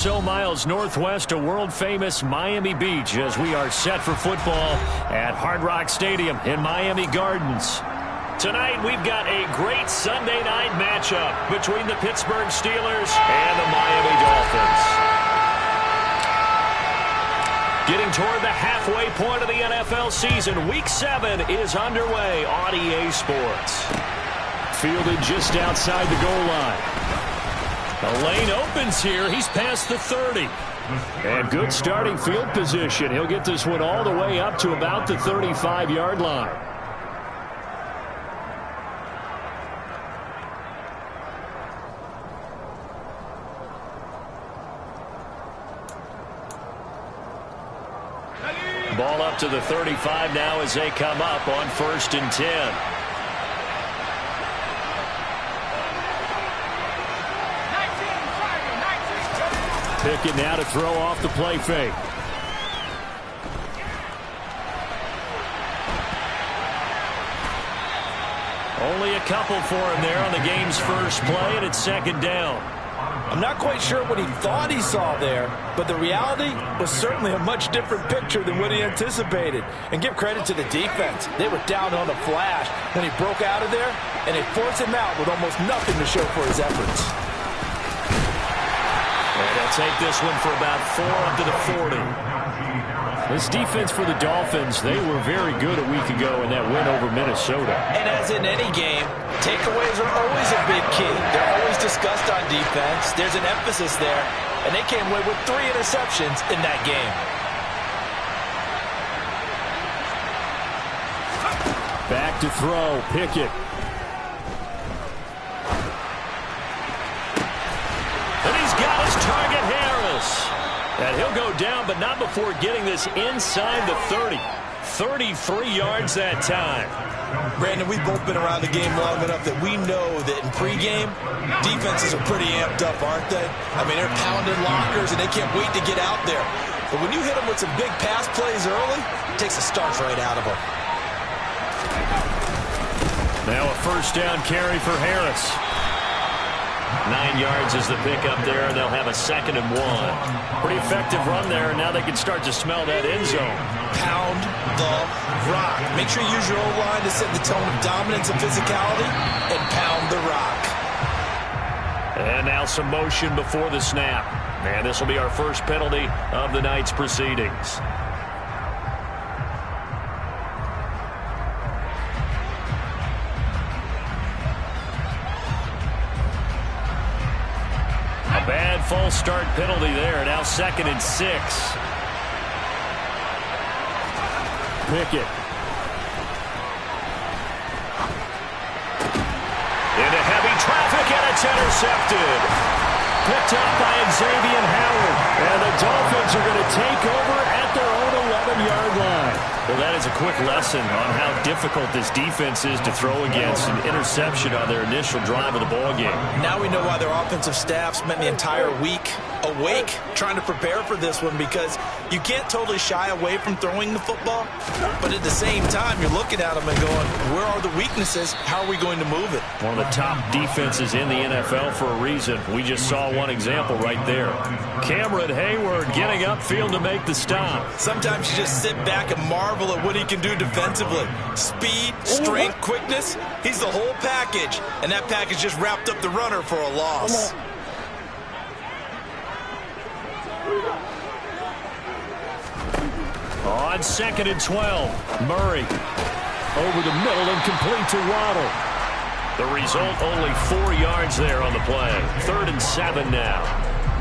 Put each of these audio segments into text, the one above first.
So miles northwest of world-famous Miami Beach as we are set for football at Hard Rock Stadium in Miami Gardens. Tonight we've got a great Sunday night matchup between the Pittsburgh Steelers and the Miami Dolphins. Getting toward the halfway point of the NFL season, Week 7 is underway on EA Sports. Fielded just outside the goal line. The lane opens here. He's past the 30. And good starting field position. He'll get this one all the way up to about the 35-yard line. Ball up to the 35 now as they come up on 1st and 10. Pickett now to throw off the play fake. Only a couple for him there on the game's first play, and it's 2nd down. I'm not quite sure what he thought he saw there, but the reality was certainly a much different picture than what he anticipated. And give credit to the defense. They were down on a flash when he broke out of there, and they forced him out with almost nothing to show for his efforts. And they'll take this one for about 4 up to the 40. This defense for the Dolphins, they were very good a week ago in that win over Minnesota. And as in any game, takeaways are always a big key. They're always discussed on defense. There's an emphasis there, and they came away with 3 interceptions in that game. Back to throw, Pickett. And he's got his target, Harris. And he'll go down, but not before getting this inside the 30. 33 yards that time. Brandon, we've both been around the game long enough that we know that in pregame, defenses are pretty amped up, aren't they? I mean, they're pounding lockers, and they can't wait to get out there. But when you hit them with some big pass plays early, it takes the starch right out of them. Now a 1st down carry for Harris. 9 yards is the pickup there, and they'll have a 2nd and 1. Pretty effective run there, and now they can start to smell that end zone. Pound the rock. Make sure you use your O-line to set the tone of dominance and physicality, and pound the rock. And now some motion before the snap. And this will be our first penalty of the night's proceedings. A bad false start penalty there. Now 2nd and 6. Pickett. Into heavy traffic, and it's intercepted. Picked up by Xavier Howard. And the Dolphins are going to take over at their own 11-yard line. Well, that is a quick lesson on how difficult this defense is to throw against. An interception on their initial drive of the ballgame. Now we know why their offensive staff spent the entire week awake trying to prepare for this one, because you can't totally shy away from throwing the football, but at the same time you're looking at them and going, where are the weaknesses? How are we going to move it? One of the top defenses in the NFL for a reason. We just saw one example right there. Cameron Hayward getting upfield to make the stop. Sometimes you just sit back and marvel at what he can do defensively. Speed, strength, quickness, he's the whole package, and that package just wrapped up the runner for a loss. On 2nd and 12, Murray over the middle and complete to Waddle. The result, only 4 yards there on the play. 3rd and 7 now.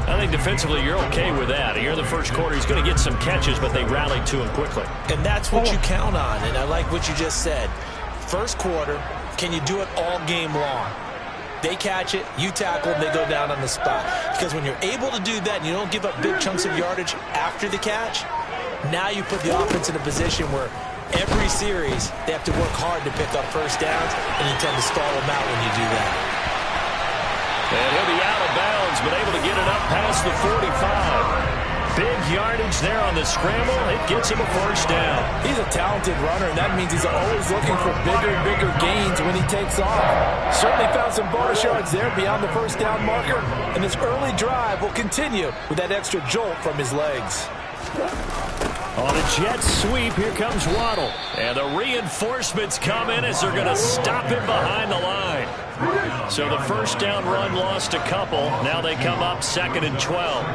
I think defensively you're okay with that. Here in the first quarter, he's going to get some catches, but they rallied to him quickly. And that's what you count on, and I like what you just said. First quarter, can you do it all game long? They catch it, you tackle, they go down on the spot. Because when you're able to do that and you don't give up big chunks of yardage after the catch, now you put the offense in a position where every series they have to work hard to pick up 1st downs, and you tend to stall them out when you do that. And he'll be out of bounds, but able to get it up past the 45. Big yardage there on the scramble. It gets him a first down. He's a talented runner, and that means he's always looking for bigger and bigger gains when he takes off. Certainly found some bonus yards there beyond the first down marker, and this early drive will continue with that extra jolt from his legs. On a jet sweep, here comes Waddle. And the reinforcements come in as they're going to stop him behind the line. So the first down run lost a couple. Now they come up 2nd and 12.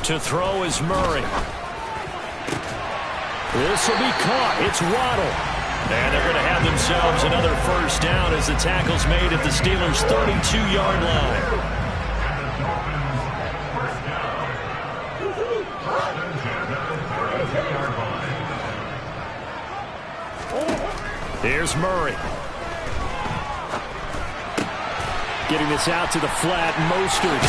To throw is Murray. This will be caught. It's Waddle. And they're going to have themselves another first down as the tackle's made at the Steelers' 32-yard line. Here's Murray. Getting this out to the flat, Mostert.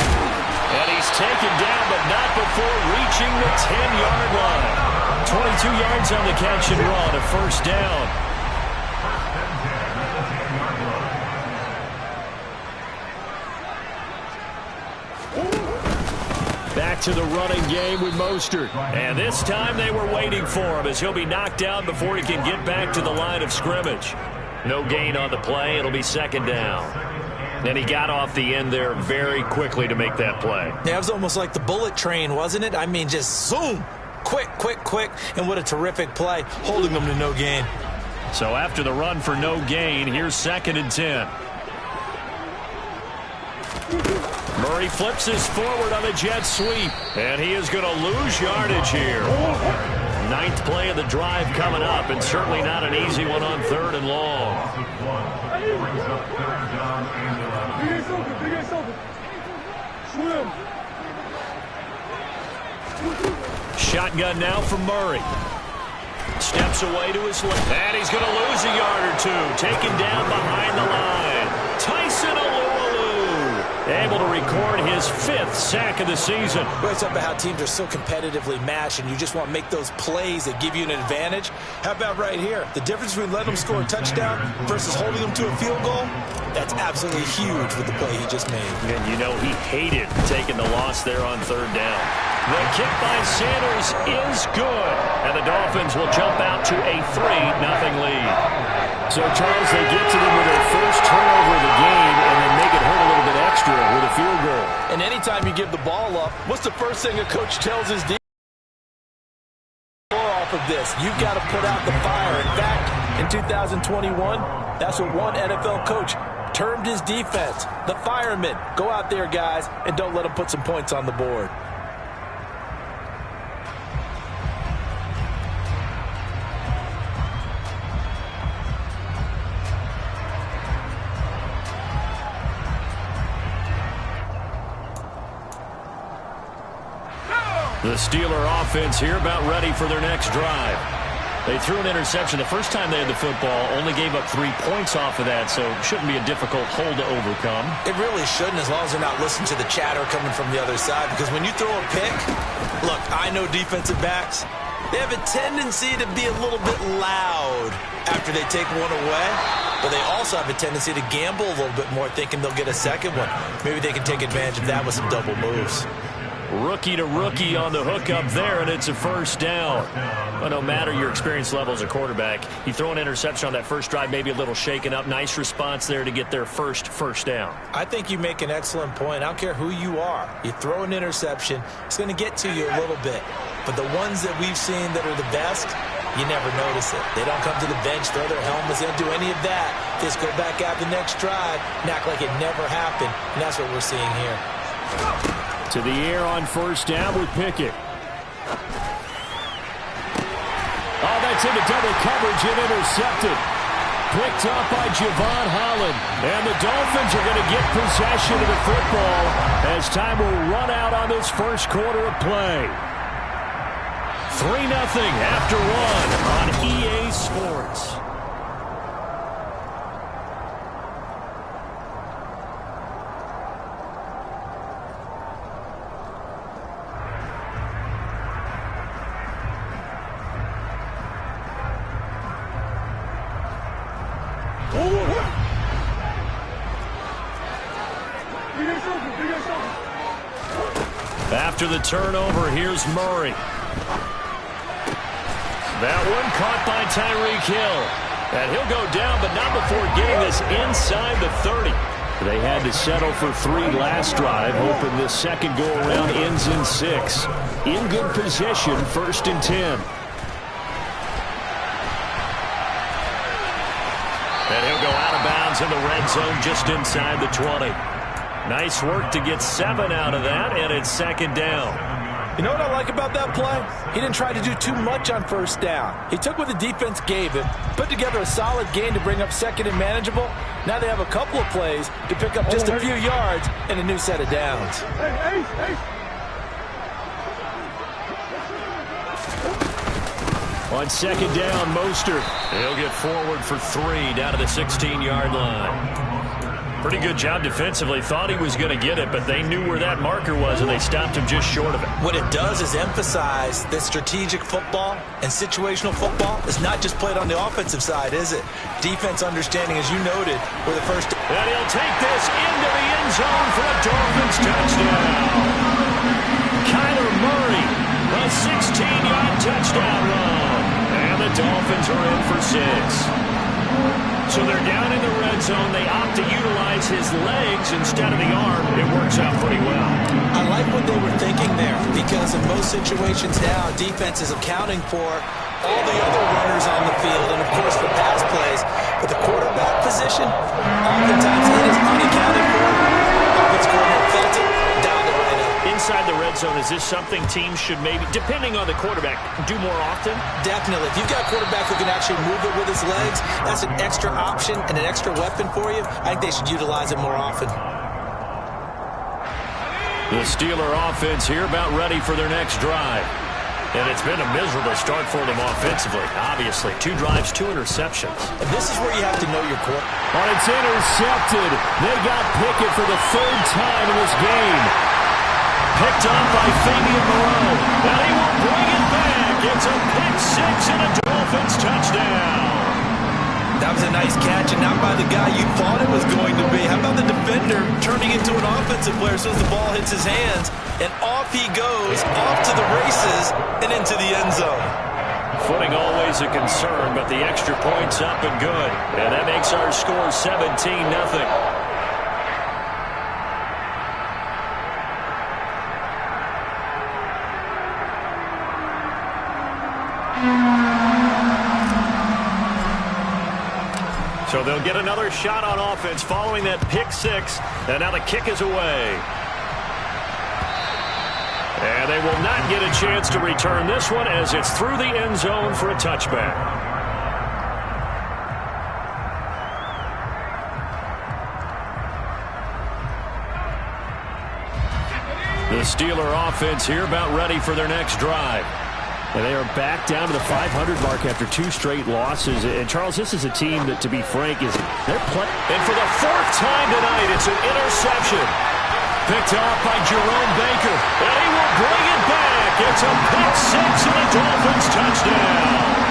And he's taken down, but not before reaching the 10-yard line. 22 yards on the catch and run, a first down. Back to the running game with Mostert. And this time they were waiting for him as he'll be knocked down before he can get back to the line of scrimmage. No gain on the play. It'll be 2nd down. And he got off the end there very quickly to make that play. Yeah, it was almost like the bullet train, wasn't it? I mean, just zoom. Quick, quick, quick. And what a terrific play, holding them to no gain. So after the run for no gain, here's 2nd and 10. Murray flips this forward on a jet sweep. And he is going to lose yardage here. 9th play of the drive coming up, and certainly not an easy one on 3rd and long. Shotgun now for Murray. Steps away to his left. And he's going to lose a yard or two. Taken down behind the line. Tyson Alualu able to record his 5th sack of the season. Well, it's about how teams are so competitively matched, and you just want to make those plays that give you an advantage. How about right here? The difference between letting them score a touchdown versus holding them to a field goal, that's absolutely huge with the play he just made. And you know he hated taking the loss there on 3rd down. The kick by Sanders is good. And the Dolphins will jump out to a 3-0 lead. So, Charles, they get to them with their first turnover of the game and then make it hurt a little bit extra with a field goal. And anytime you give the ball up, what's the first thing a coach tells his defense? Off of this, you've got to put out the fire. In fact, in 2021, that's what one NFL coach termed his defense. The firemen. Go out there, guys, and don't let them put some points on the board. The Steeler offense here about ready for their next drive. They threw an interception the first time they had the football, only gave up 3 points off of that, so it shouldn't be a difficult hole to overcome. It really shouldn't, as long as they're not listening to the chatter coming from the other side, because when you throw a pick, look, I know defensive backs, they have a tendency to be a little bit loud after they take one away, but they also have a tendency to gamble a little bit more, thinking they'll get a second one. Maybe they can take advantage of that with some double moves. Rookie to rookie on the hook up there, and it's a first down. Well, no matter your experience level as a quarterback, you throw an interception on that first drive, maybe a little shaken up. Nice response there to get their first down. I think you make an excellent point. I don't care who you are. You throw an interception, it's going to get to you a little bit. But the ones that we've seen that are the best, you never notice it. They don't come to the bench, throw their helmets, they don't do any of that. Just go back out the next drive and act like it never happened. And that's what we're seeing here. To the air on first down with Pickett. Oh, that's into double coverage and intercepted. Picked up by Javon Holland. And the Dolphins are going to get possession of the football as time will run out on this first quarter of play. 3-0 after one on EA Sports. after the turnover. Here's Murray. That one caught by Tyreek Hill. And he'll go down, but not before getting this inside the 30. They had to settle for 3 last drive, hoping this second go-around ends in 6. In good position, 1st and 10. And he'll go out of bounds in the red zone just inside the 20. Nice work to get 7 out of that, and it's 2nd down. You know what I like about that play? He didn't try to do too much on 1st down. He took what the defense gave him, put together a solid game to bring up 2nd and manageable. Now they have a couple of plays to pick up just a few yards and a new set of downs. On 2nd down, Mostert. He'll get forward for 3 down to the 16-yard line. Pretty good job defensively. Thought he was going to get it, but they knew where that marker was, and they stopped him just short of it. What it does is emphasize that strategic football and situational football is not just played on the offensive side, is it? Defense understanding, as you noted, were the first. And he'll take this into the end zone for a Dolphins touchdown. Kyler Murray, a 16-yard touchdown run. And the Dolphins are in for 6. So they're down in the red zone. They opt to utilize his legs instead of the arm. It works out pretty well. I like what they were thinking there, because in most situations now, defense is accounting for all the other runners on the field and, of course, for pass plays. But the quarterback position, oftentimes it is unaccounted for. Offense coordinator felt it, dialed it right up. Inside the red zone, is this something teams should maybe, depending on the quarterback, do more often? Definitely. If you've got a quarterback who can actually move it with his legs, that's an extra option and an extra weapon for you. I think they should utilize it more often. The Steeler offense here about ready for their next drive. And it's been a miserable start for them offensively, obviously. 2 drives, 2 interceptions. And this is where you have to know your quarterback. Oh, it's intercepted. They got Pickett for the 3rd time in this game. Picked up by Fabian Moreau. And he will bring it back. It's a pick 6 and a Dolphins touchdown. That was a nice catch, and not by the guy you thought it was going to be. How about the defender turning into an offensive player as soon as the ball hits his hands, and off he goes, off to the races, and into the end zone. Footing always a concern, but the extra point's up and good. And that makes our score 17-0. So they'll get another shot on offense following that pick 6. And now the kick is away. And they will not get a chance to return this one as it's through the end zone for a touchback. The Steeler offense here about ready for their next drive. And they are back down to the 500 mark after 2 straight losses. And, Charles, this is a team that, to be frank, they're playing. And for the 4th time tonight, it's an interception. Picked off by Jerome Baker. And he will bring it back. It's a pick 6 and a Dolphins touchdown.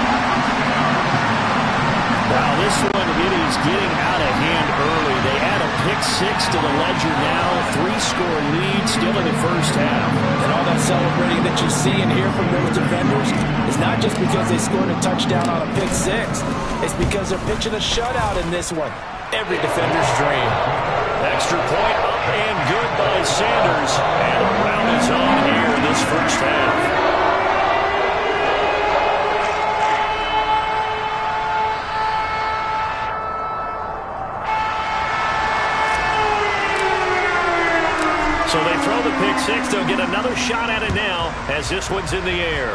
Wow, this one, it is getting out of hand early. They add a pick 6 to the ledger now. 3-score lead still in the first half. And all that celebrating that you see and hear from those defenders is not just because they scored a touchdown on a pick 6. It's because they're pitching a shutout in this one. Every defender's dream. Extra point up and good by Sanders. And a round is on here in this first half. So they throw the pick 6. They'll get another shot at it now as this one's in the air.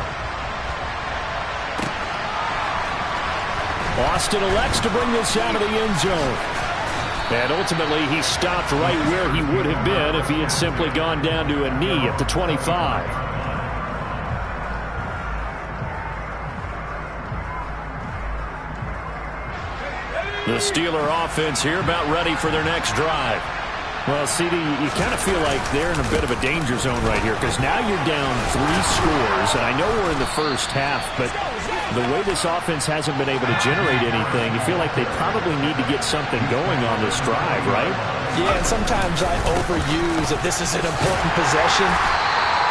Austin elects to bring this out of the end zone. And ultimately, he stopped right where he would have been if he had simply gone down to a knee at the 25. The Steeler offense here about ready for their next drive. Well, CD, you kind of feel like they're in a bit of a danger zone right here because now you're down 3 scores, and I know we're in the first half, but the way this offense hasn't been able to generate anything, you feel like they probably need to get something going on this drive, right? Yeah, and sometimes I overuse that this is an important possession.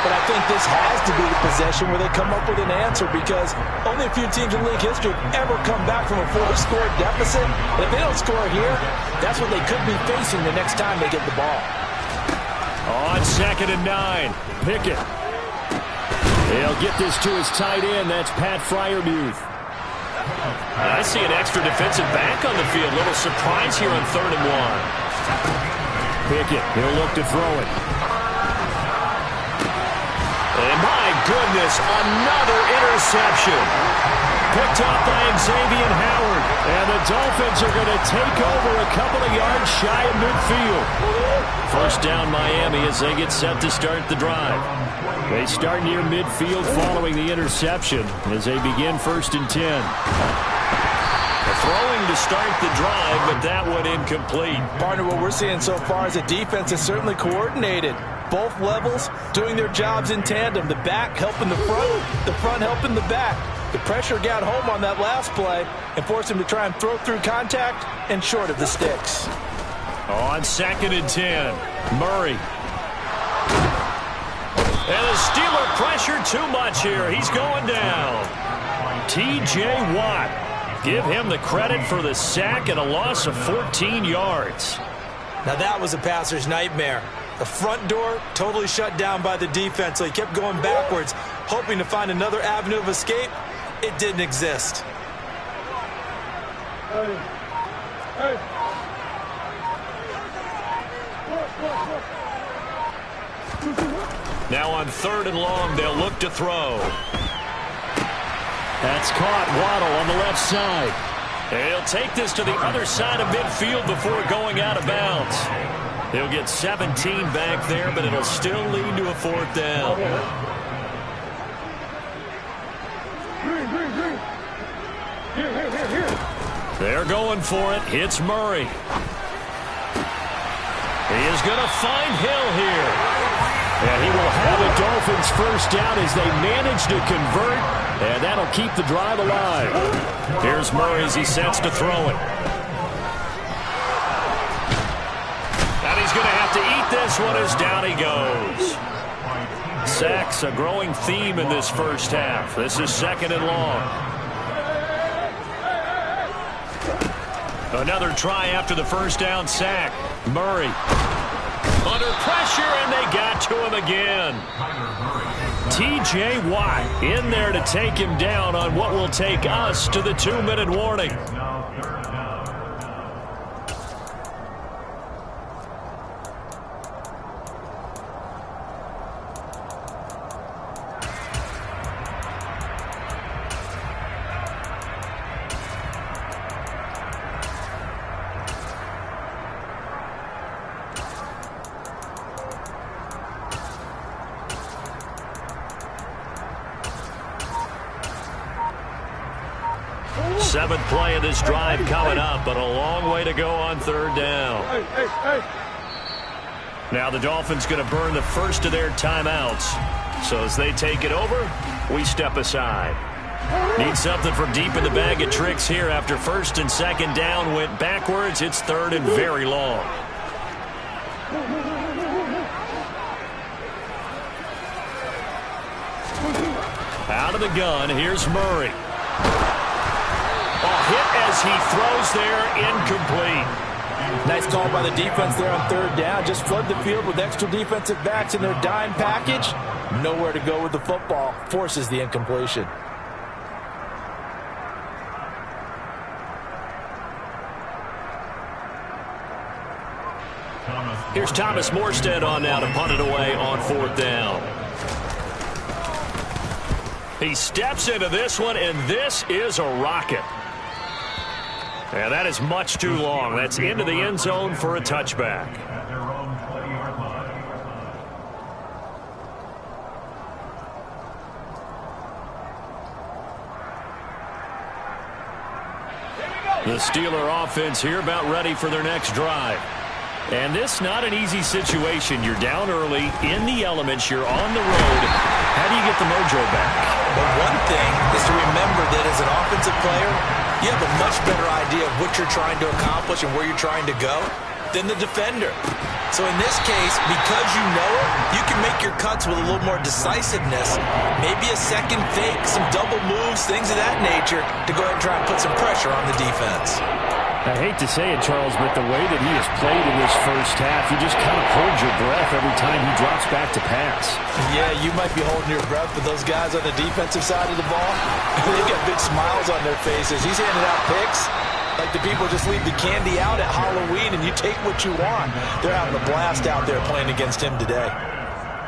But I think this has to be the possession where they come up with an answer, because only a few teams in league history have ever come back from a 4-score deficit. And if they don't score here, that's what they could be facing the next time they get the ball. On 2nd and 9, Pickett. He'll get this to his tight end. That's Pat Freiermuth. I see an extra defensive back on the field. Little surprise here on 3rd and 1. Pickett, he'll look to throw it. And my goodness, another interception. Picked up by Xavier Howard. And the Dolphins are going to take over a couple of yards shy of midfield. First down Miami as they get set to start the drive. They start near midfield following the interception as they begin 1st and 10. Throwing to start the drive, but that one incomplete. Partner, what we're seeing so far is the defense is certainly coordinated. Both levels doing their jobs in tandem. The back helping the front helping the back. The pressure got home on that last play and forced him to try and throw through contact and short of the sticks. On 2nd and 10, Murray. And the Steeler pressure too much here. He's going down. T.J. Watt. Give him the credit for the sack and a loss of 14 yards. Now that was a passer's nightmare. The front door totally shut down by the defense, so he kept going backwards, hoping to find another avenue of escape. It didn't exist. Now on 3rd and long, they'll look to throw. That's caught. Waddle on the left side. He'll take this to the other side of midfield before going out of bounds. He'll get 17 back there, but it'll still lead to a 4th down. They're going for it. It's Murray. He is going to find Hill here. And he will have a Dolphins first down as they manage to convert, and that'll keep the drive alive. Here's Murray as he sets to throw it. And he's going to have to eat this one as down he goes. Sacks, a growing theme in this first half. This is 2nd and long. Another try after the first down sack. Murray. Under pressure, and they got to him again. T.J. Watt in there to take him down on what will take us to the 2-minute warning. Seventh play of this drive coming up, but a long way to go on 3rd down. Now the Dolphins going to burn the first of their timeouts. So as they take it over, we step aside. Need something from deep in the bag of tricks here after 1st and 2nd down went backwards. It's 3rd and very long. Out of the gun, here's Murray. Hit as he throws there, incomplete. Nice call by the defense there on 3rd down. Just flood the field with extra defensive backs in their dime package. Nowhere to go with the football. Forces the incompletion. Here's Thomas Morstead on now to punt it away on 4th down. He steps into this one, and this is a rocket. And that is much too long. That's into the end zone for a touchback. The Steeler offense here about ready for their next drive. And this not an easy situation. You're down early, in the elements, you're on the road. How do you get the mojo back? But one thing is to remember that as an offensive player, you have a much better idea of what you're trying to accomplish and where you're trying to go. than the defender. So in this case, because you know it, you can make your cuts with a little more decisiveness. Maybe a second fake, some double moves, things of that nature to go ahead and try and put some pressure on the defense. I hate to say it, Charles, but the way that he has played in this first half, you just kind of hold your breath every time he drops back to pass. Yeah, you might be holding your breath, but those guys on the defensive side of the ball, they've got big smiles on their faces. He's handing out picks like the people just leave the candy out at Halloween and you take what you want. They're having a blast out there playing against him today.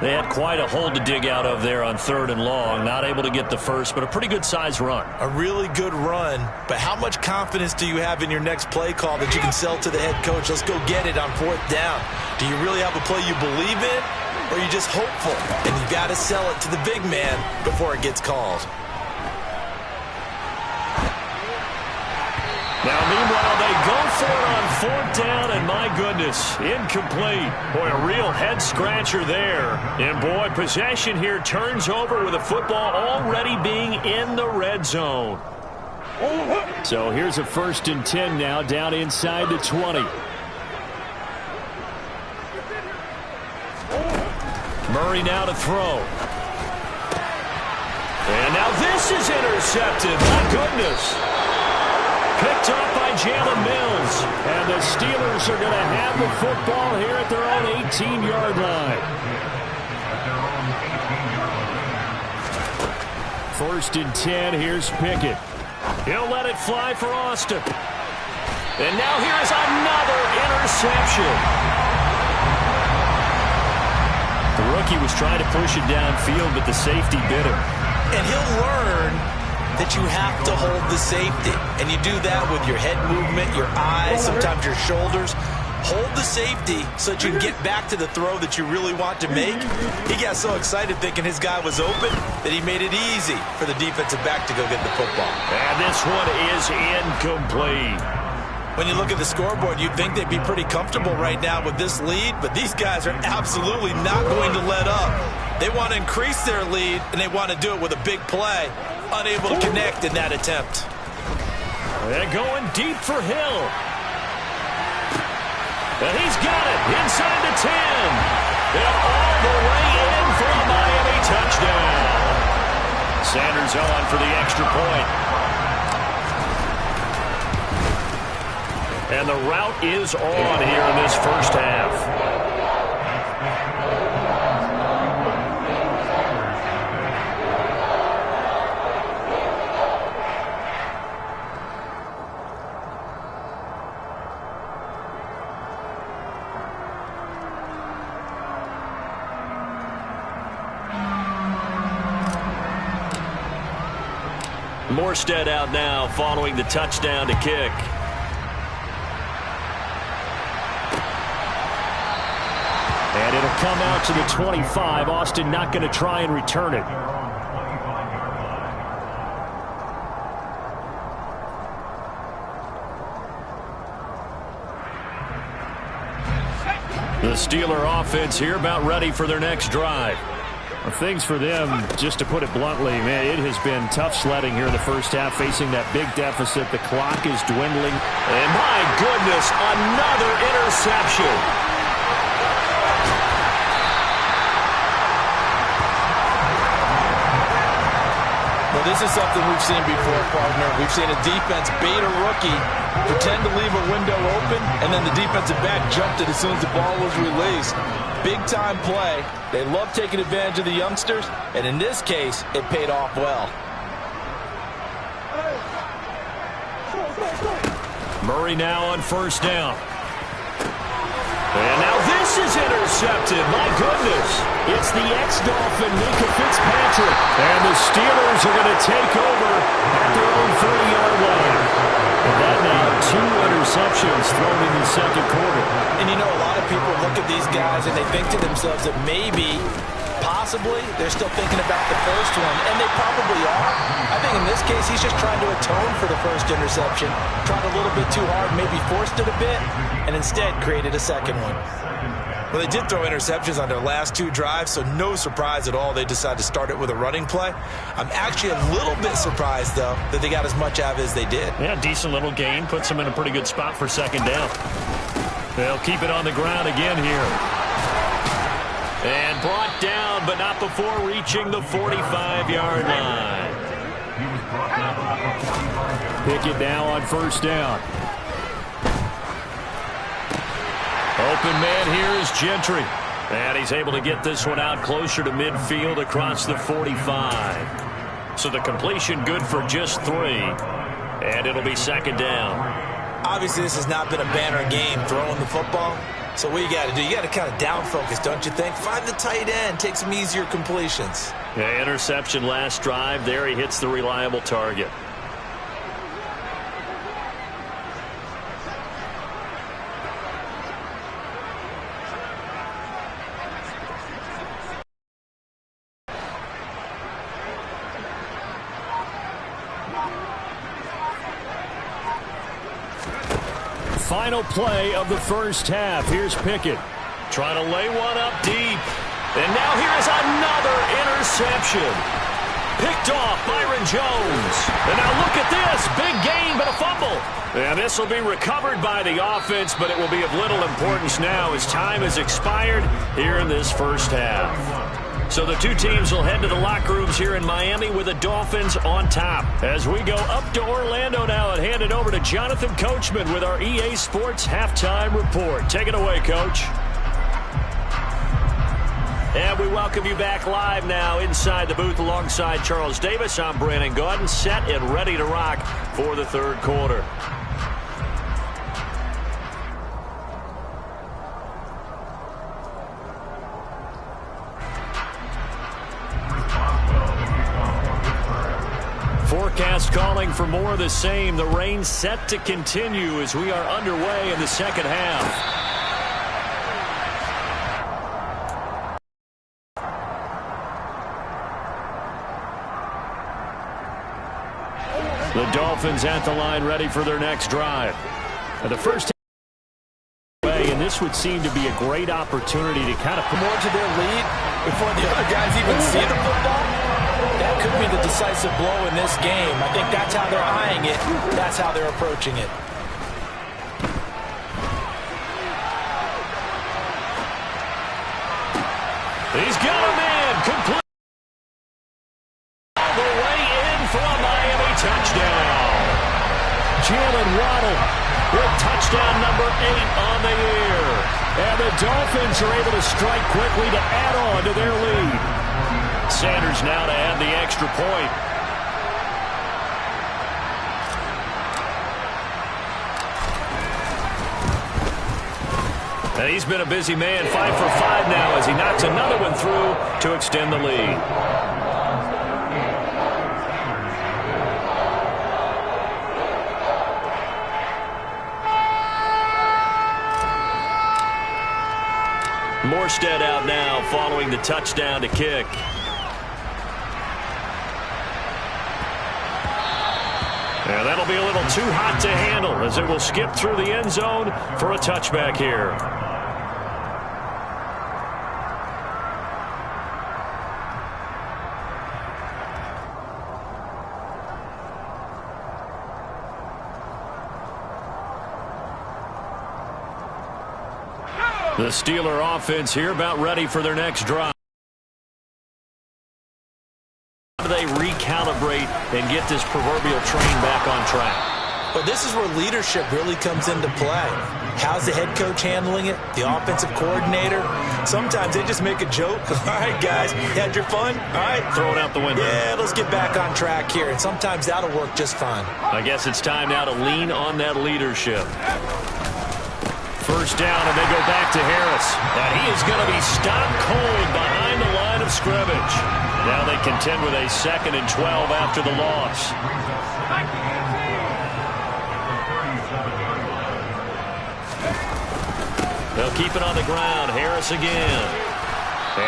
They had quite a hole to dig out of there on 3rd and long. Not able to get the first, but a pretty good-sized run. A really good run, but how much confidence do you have in your next play call that you can sell to the head coach? Let's go get it on 4th down. Do you really have a play you believe in, or are you just hopeful? And you've got to sell it to the big man before it gets called. Now, meanwhile, they go for it on 4th down, and my goodness, incomplete. Boy, a real head-scratcher there. And, boy, possession here turns over with the football already being in the red zone. So here's a 1st and 10 now, down inside the 20. Murray now to throw. And now this is intercepted. My goodness. Picked up by Jalen Mills. And the Steelers are going to have the football here at their own 18-yard line. 1st and 10. Here's Pickett. He'll let it fly for Austin. And now here's another interception. The rookie was trying to push it downfield, but the safety bit him. And he'll learn that you have to hold the safety. And you do that with your head movement, your eyes, sometimes your shoulders. Hold the safety so that you can get back to the throw that you really want to make. He got so excited thinking his guy was open that he made it easy for the defensive back to go get the football. And this one is incomplete. When you look at the scoreboard, you'd think they'd be pretty comfortable right now with this lead, but these guys are absolutely not going to let up. They want to increase their lead, and they want to do it with a big play. Unable to connect in that attempt. They're going deep for Hill. And he's got it inside the 10. And all the way in for a Miami touchdown. Sanders on for the extra point. And the route is on here in this first half. Morstead out now following the touchdown to kick. And it'll come out to the 25. Austin not going to try and return it. The Steeler offense here about ready for their next drive. Things for them, just to put it bluntly, man, it has been tough sledding here in the first half, facing that big deficit. The clock is dwindling. And my goodness, another interception. Well, this is something we've seen before, partner. We've seen a defense bait a rookie, pretend to leave a window open, and then the defensive back jumped it as soon as the ball was released. Big-time play. They love taking advantage of the youngsters, and in this case, it paid off well. Murray now on 1st down. And now this is intercepted. My goodness. It's the ex-Dolphin, Minkah Fitzpatrick. And the Steelers are going to take over at their own 30-yard line. And that now 2 interceptions thrown in the second quarter. And you know, a lot of people look at these guys and they think to themselves that maybe, possibly, they're still thinking about the first one. And they probably are. I think in this case, he's just trying to atone for the first interception. Tried a little bit too hard, maybe forced it a bit, and instead created a second one. Well, they did throw interceptions on their last 2 drives, so no surprise at all they decided to start it with a running play. I'm actually a little bit surprised, though, that they got as much out of it as they did. Yeah, decent little gain. Puts them in a pretty good spot for 2nd down. They'll keep it on the ground again here. And brought down, but not before reaching the 45-yard line. Pickett now on first down. Open man here is Gentry. And he's able to get this one out closer to midfield across the 45. So the completion good for just 3. And it'll be second down. Obviously, this has not been a banner game throwing the football. So what you got to do, you got to kind of down focus, don't you think? Find the tight end, take some easier completions. Yeah, interception last drive. There he hits the reliable target. Final play of the first half. Here's Pickett trying to lay one up deep. And now here is another interception. Picked off Byron Jones. And now look at this. Big gain, but a fumble. And this will be recovered by the offense, but it will be of little importance now as time has expired here in this first half. So the two teams will head to the locker rooms here in Miami with the Dolphins on top. As we go up to Orlando now and hand it over to Jonathan Coachman with our EA Sports Halftime Report. Take it away, Coach. And we welcome you back live now inside the booth alongside Charles Davis. I'm Brandon Gaudin, set and ready to rock for the third quarter. Forecast calling for more of the same. The rain set to continue as we are underway in the second half. The Dolphins at the line ready for their next drive. The first way, and this would seem to be a great opportunity to kind of put more to their lead before the other guys even see the football. That could be the decisive blow in this game. I think that's how they're eyeing it. That's how they're approaching it. He's got a man complete all the way in for a Miami touchdown. Jalen Waddle with touchdown number 8 on the year. And the Dolphins are able to strike quickly to add on to their lead. Sanders now to add the extra point. And he's been a busy man, 5 for 5 now as he knocks another one through to extend the lead. Morstead out now following the touchdown to kick. And that'll be a little too hot to handle as it will skip through the end zone for a touchback here. The Steeler offense here about ready for their next drive. How do they recalibrate and get this proverbial train back on track? Well, this is where leadership really comes into play. How's the head coach handling it? The offensive coordinator? Sometimes they just make a joke. All right, guys, you had your fun? All right. Throw it out the window. Yeah, let's get back on track here. And sometimes that'll work just fine. I guess it's time now to lean on that leadership. First down, and they go back to Harris. And he is going to be stopped cold behind the line of scrimmage. Now they contend with a 2nd and 12 after the loss. They'll keep it on the ground. Harris again.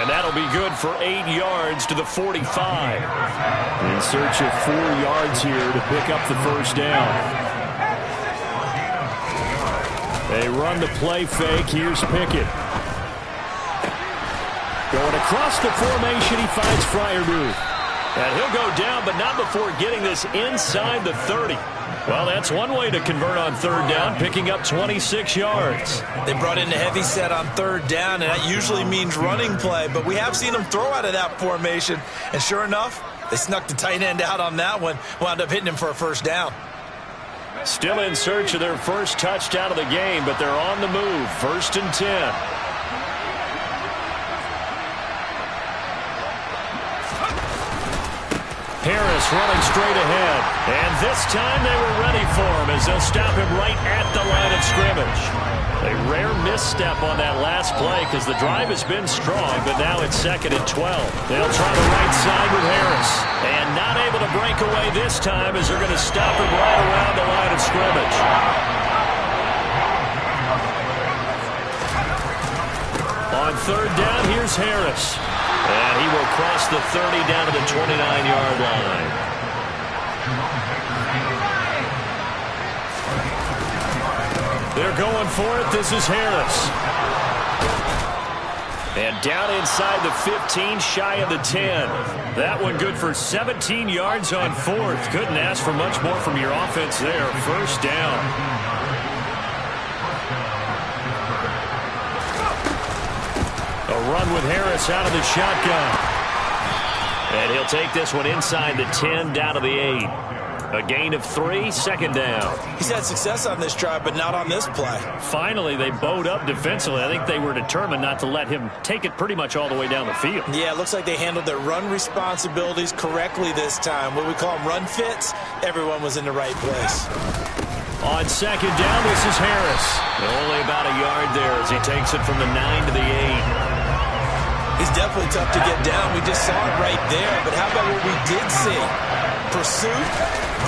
And that'll be good for 8 yards to the 45. In search of 4 yards here to pick up the first down. They run the play fake. Here's Pickett. Going across the formation, he finds Freiermuth. And he'll go down, but not before getting this inside the 30. Well, that's one way to convert on third down, picking up 26 yards. They brought in the heavy set on third down, and that usually means running play, but we have seen them throw out of that formation, and sure enough, they snuck the tight end out on that one, wound up hitting him for a first down. Still in search of their first touchdown of the game, but they're on the move. 1st and 10. Harris running straight ahead. And this time they were ready for him as they'll stop him right at the line of scrimmage. A rare misstep on that last play because the drive has been strong, but now it's 2nd and 12. They'll try the right side with Harris. And not able to break away this time as they're going to stop him right around the line of scrimmage. On third down, here's Harris. And he will cross the 30 down to the 29-yard line. They're going for it. This is Harris. And down inside the 15, shy of the 10. That one good for 17 yards on 4th. Couldn't ask for much more from your offense there. First down. A run with Harris out of the shotgun. And he'll take this one inside the 10, down to the 8. A gain of 3, 2nd down. He's had success on this drive, but not on this play. Finally, they bowed up defensively. I think they were determined not to let him take it pretty much all the way down the field. Yeah, it looks like they handled their run responsibilities correctly this time. What we call them run fits, everyone was in the right place. On 2nd down, this is Harris. Only about a yard there as he takes it from the 9 to the 8. He's definitely tough to get down. We just saw it right there. But how about what we did see? Pursuit,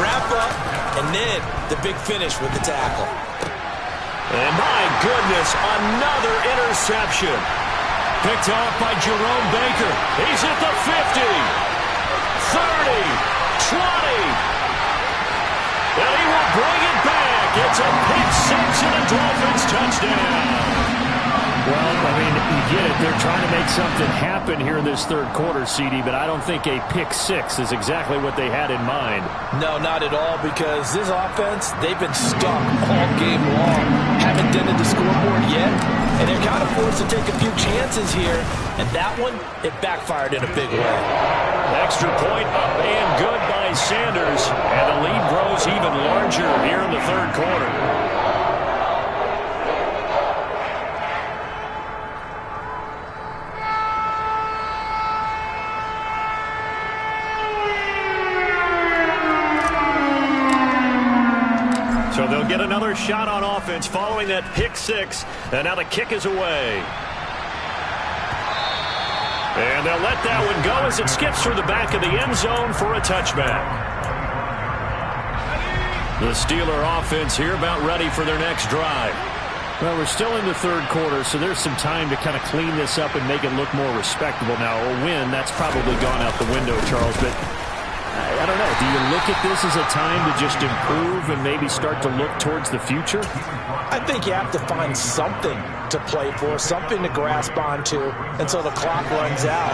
wrap up, and then the big finish with the tackle. And my goodness, another interception. Picked off by Jerome Baker. He's at the 50, 30, 20. And he will bring it back. It's a pick 6 and a Dolphins touchdown. Well, I mean, you get it. They're trying to make something happen here in this third quarter, CD, but I don't think a pick 6 is exactly what they had in mind. No, not at all, because this offense, they've been stuck all game long. Haven't dented the scoreboard yet, and they're kind of forced to take a few chances here, and that one, it backfired in a big way. Extra point up and good by Sanders, and the lead grows even larger here in the third quarter. So they'll get another shot on offense following that pick 6, and now the kick is away. And they'll let that one go as it skips through the back of the end zone for a touchback. The Steeler offense here about ready for their next drive. Well, we're still in the third quarter, so there's some time to kind of clean this up and make it look more respectable. Now, a win, that's probably gone out the window, Charles, but I don't know. Do you look at this as a time to just improve and maybe start to look towards the future? I think you have to find something to play for, something to grasp onto until the clock runs out.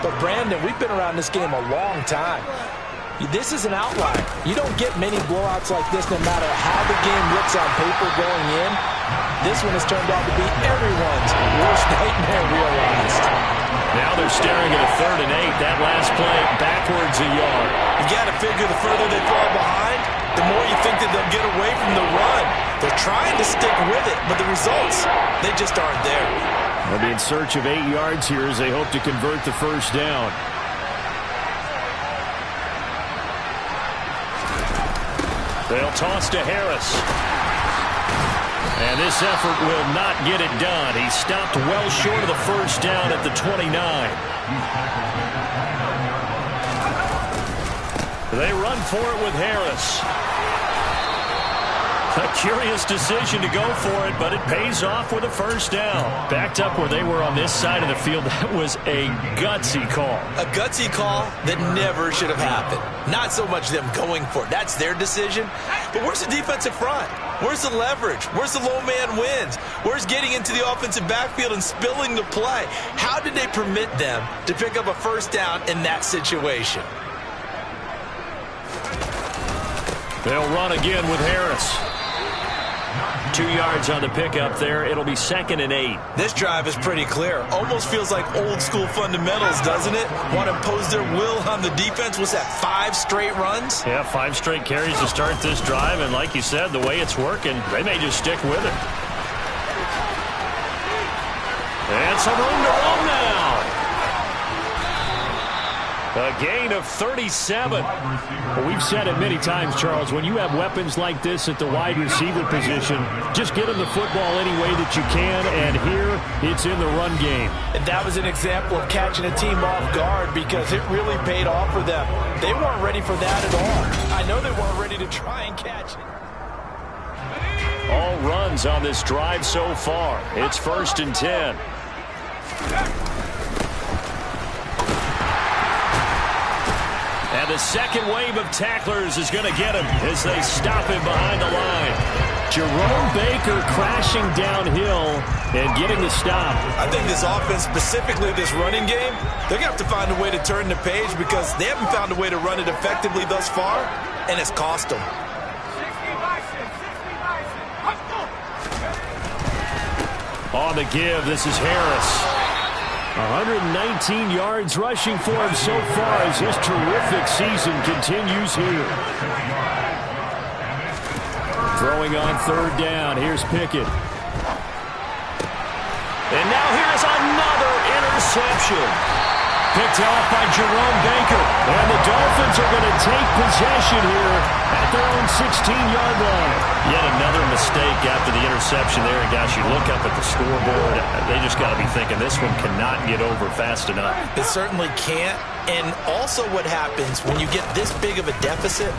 But, Brandon, we've been around this game a long time. This is an outlier. You don't get many blowouts like this no matter how the game looks on paper going in. This one has turned out to be everyone's worst nightmare realized. Now they're staring at a 3rd and 8. That last play backwards a yard. You got to figure the further they fall behind, the more you think that they'll get away from the run. They're trying to stick with it, but the results, they just aren't there. They'll be in search of 8 yards here as they hope to convert the first down. They'll toss to Harris. And this effort will not get it done. He stopped well short of the first down at the 29. They run for it with Harris. A curious decision to go for it, but it pays off with a first down. Backed up where they were on this side of the field, that was a gutsy call. A gutsy call that never should have happened. Not so much them going for it. That's their decision. But where's the defensive front? Where's the leverage? Where's the low man wins? Where's getting into the offensive backfield and spilling the play? How did they permit them to pick up a first down in that situation? They'll run again with Harris. 2 yards on the pickup there. It'll be 2nd and 8. This drive is pretty clear. Almost feels like old school fundamentals, doesn't it? Want to impose their will on the defense. What's that, 5 straight runs? Yeah, 5 straight carries to start this drive. And like you said, the way it's working, they may just stick with it. And some room to run now. A gain of 37. Well, we've said it many times, Charles, when you have weapons like this at the wide receiver position, just get them the football any way that you can, and here it's in the run game. And that was an example of catching a team off guard because it really paid off for them. They weren't ready for that at all. I know they weren't ready to try and catch it. All runs on this drive so far. It's 1st and 10. And the second wave of tacklers is going to get him as they stop him behind the line. Jerome Baker crashing downhill and getting the stop. I think this offense, specifically this running game, they're going to have to find a way to turn the page because they haven't found a way to run it effectively thus far, and it's cost them. On the give, this is Harris. 119 yards rushing for him so far as his terrific season continues here. Throwing on 3rd down. Here's Pickett. And now here's another interception. Picked off by Jerome Baker. And the Dolphins are going to take possession here at their own 16-yard line. Yet another mistake after the interception there. And gosh, you look up at the scoreboard, they just got to be thinking this one cannot get over fast enough. It certainly can't. And also what happens when you get this big of a deficit,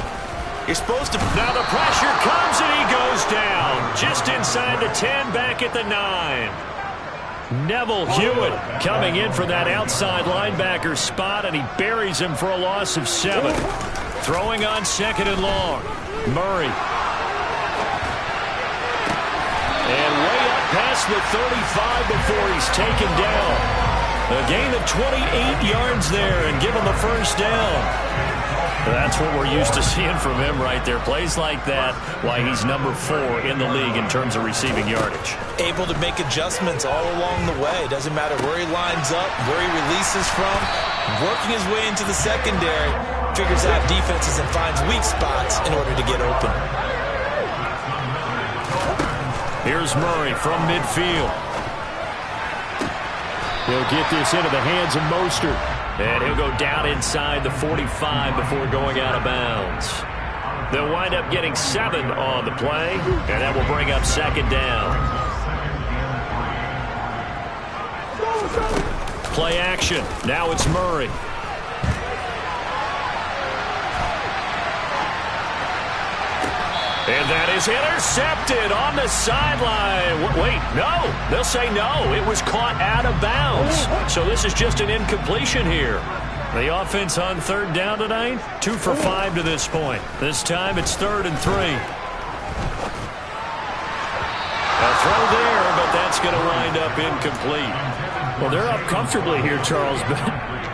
you're supposed to... Now the pressure comes and he goes down. Just inside the 10, back at the 9. Neville Hewitt coming in for that outside linebacker spot, and he buries him for a loss of 7. Throwing on 2nd and long. Murray. And way up past the 35 before he's taken down. A gain of 28 yards there and give him a 1st down. That's what we're used to seeing from him right there. Plays like that, why he's number 4 in the league in terms of receiving yardage. Able to make adjustments all along the way. Doesn't matter where he lines up, where he releases from. Working his way into the secondary, figures out defenses and finds weak spots in order to get open. Here's Murray from midfield. He'll get this into the hands of Mostert. And he'll go down inside the 45 before going out of bounds. They'll wind up getting 7 on the play, and that will bring up 2nd down. Play action. Now it's Murray. And that is intercepted on the sideline. Wait, no. They'll say no. It was caught out of bounds. So this is just an incompletion here. The offense on 3rd down tonight, 2 for 5 to this point. This time it's 3rd and 3. A throw there, but that's going to wind up incomplete. Well, they're up comfortably here, Charles, but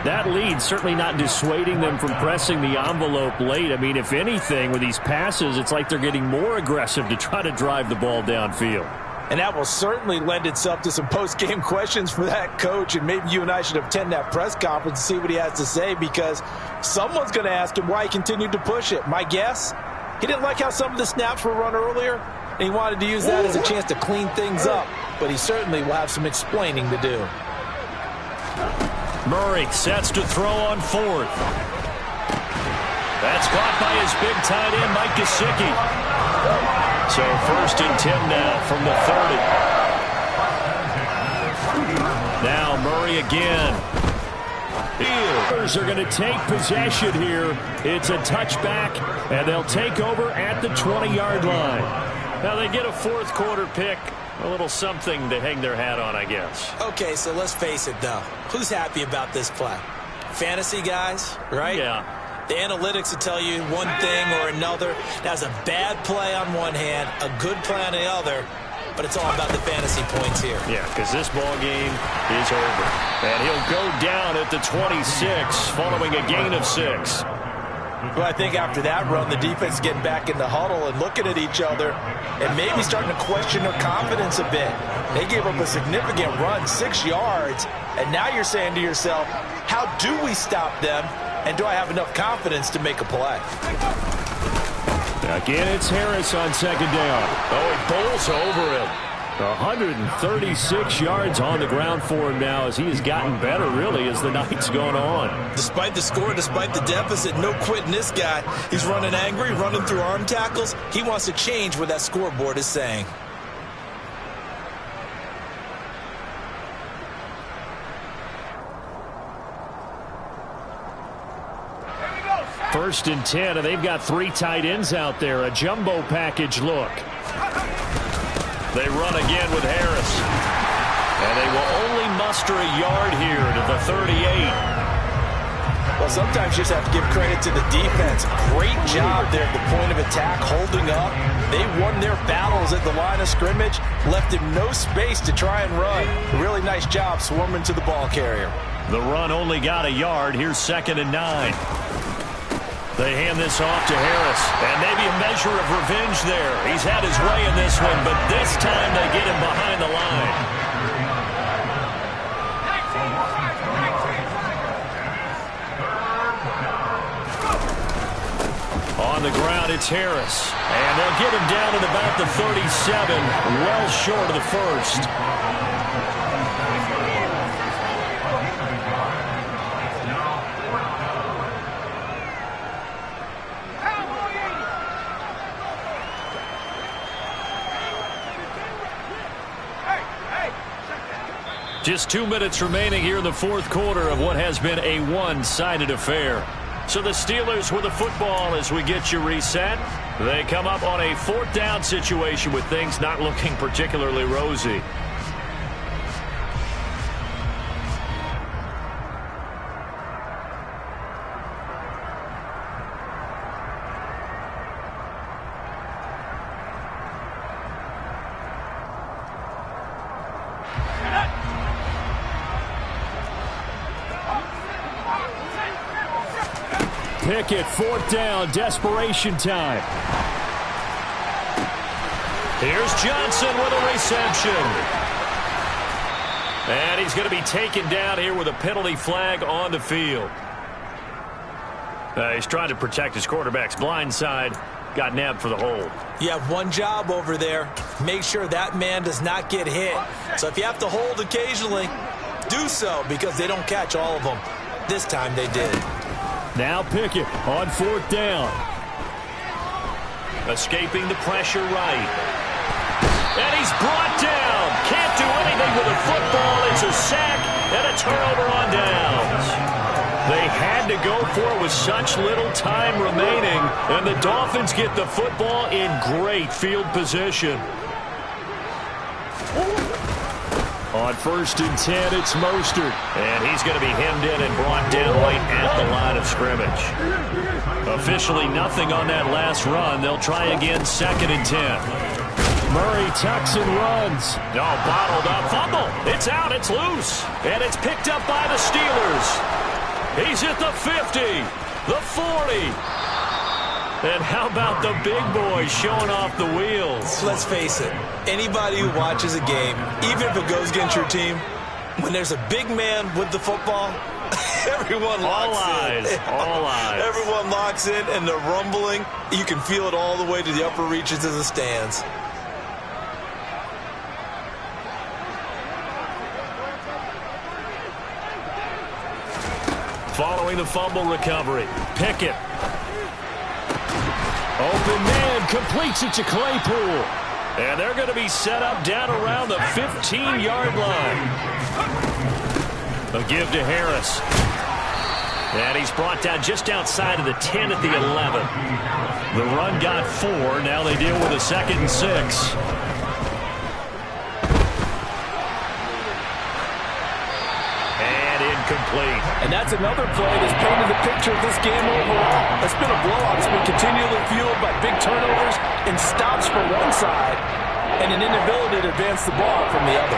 that lead certainly not dissuading them from pressing the envelope late. I mean, if anything, with these passes, it's like they're getting more aggressive to try to drive the ball downfield. And that will certainly lend itself to some post-game questions for that coach, and maybe you and I should attend that press conference and see what he has to say, because someone's going to ask him why he continued to push it. My guess, he didn't like how some of the snaps were run earlier, and he wanted to use that as a chance to clean things up, but he certainly will have some explaining to do. Murray sets to throw on 4th. That's caught by his big tight end, Mike Gesicki. So 1st and 10 now from the 30. Now Murray again. Steelers are going to take possession here. It's a touchback, and they'll take over at the 20-yard line. Now they get a 4th quarter pick. A little something to hang their hat on, I guess. Okay, so let's face it, though. Who's happy about this play? Fantasy guys, right? Yeah. The analytics will tell you one thing or another. That's a bad play on one hand, a good play on the other, but it's all about the fantasy points here. Yeah, because this ball game is over. And he'll go down at the 26 following a gain of 6. Well, I think after that run, the defense is getting back in the huddle and looking at each other and maybe starting to question their confidence a bit. They gave up a significant run, 6 yards, and now you're saying to yourself, how do we stop them, and do I have enough confidence to make a play? Again, it's Harris on second down. Oh, he bowls over him. 136 yards on the ground for him now as he has gotten better, really, as the night's gone on. Despite the score, despite the deficit, no quitting this guy. He's running angry, running through arm tackles. He wants to change what that scoreboard is saying. First and 10, and they've got 3 tight ends out there. A jumbo package look. They run again with Harris. And they will only muster a yard here to the 38. Well, sometimes you just have to give credit to the defense. Great job there at the point of attack, holding up. They won their battles at the line of scrimmage, left him no space to try and run. A really nice job swarming to the ball carrier. The run only got a yard. Here's 2nd and 9. They hand this off to Harris, and maybe a measure of revenge there. He's had his way in this one, but this time they get him behind the line. On the ground, it's Harris, and they'll get him down at about the 37, well short of the first. Just 2 minutes remaining here in the fourth quarter of what has been a one-sided affair. So the Steelers with the football as we get you reset. They come up on a 4th down situation with things not looking particularly rosy. Pickett, 4th down, desperation time. Here's Johnson with a reception. And he's going to be taken down here with a penalty flag on the field. He's trying to protect his quarterback's blind side. Got nabbed for the hold. You have one job over there. Make sure that man does not get hit. So if you have to hold occasionally, do so because they don't catch all of them. This time they did. Now Pickett on 4th down. Escaping the pressure right. And he's brought down. Can't do anything with the football. It's a sack and a turnover on downs. They had to go for it with such little time remaining. And the Dolphins get the football in great field position. On 1st and 10, it's Mostert. And he's going to be hemmed in and brought down right at the line of scrimmage. Officially nothing on that last run. They'll try again 2nd and 10. Murray tucks and runs. No, bottled up. Fumble. It's out. It's loose. And it's picked up by the Steelers. He's at the 50, the 40. And how about the big boy showing off the wheels? Let's face it, anybody who watches a game, even if it goes against your team, when there's a big man with the football, everyone locks in. All eyes. Everyone locks in, and the rumbling, you can feel it all the way to the upper reaches of the stands. Following the fumble recovery, Pickett. Open man completes it to Claypool. And they're going to be set up down around the 15-yard line. A give to Harris. And he's brought down just outside of the 10 at the 11. The run got 4. Now they deal with a 2nd and 6. Complete. And that's another play that's painted the picture of this game overall. It's been a blowout. It's been continually fueled by big turnovers and stops for one side and an inability to advance the ball from the other.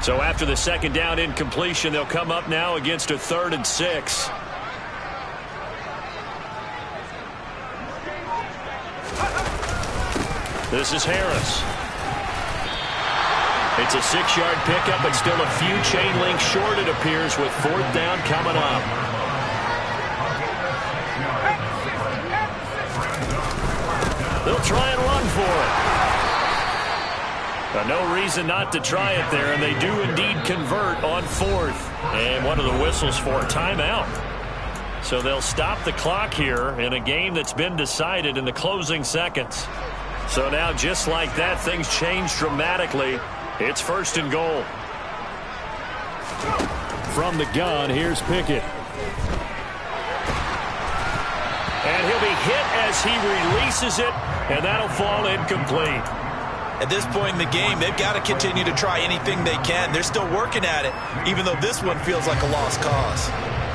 So after the second down incompletion, they'll come up now against a 3rd and 6. This is Harris. It's a 6-yard pickup, but still a few chain links short, it appears, with 4th down coming up. They'll try and run for it. No reason not to try it there, and they do indeed convert on 4th. And one of the whistles for a timeout. So they'll stop the clock here in a game that's been decided in the closing seconds. So now, just like that, things change dramatically. It's 1st and goal. From the gun, here's Pickett. And he'll be hit as he releases it, and that'll fall incomplete. At this point in the game, they've got to continue to try anything they can. They're still working at it, even though this one feels like a lost cause.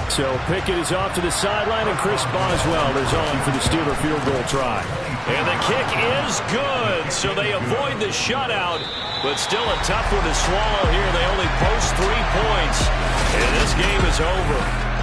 So Pickett is off to the sideline, and Chris Boswell is on for the Steeler field goal try. And the kick is good, so they avoid the shutout, but still a tough one to swallow here. They only post 3 points, and this game is over.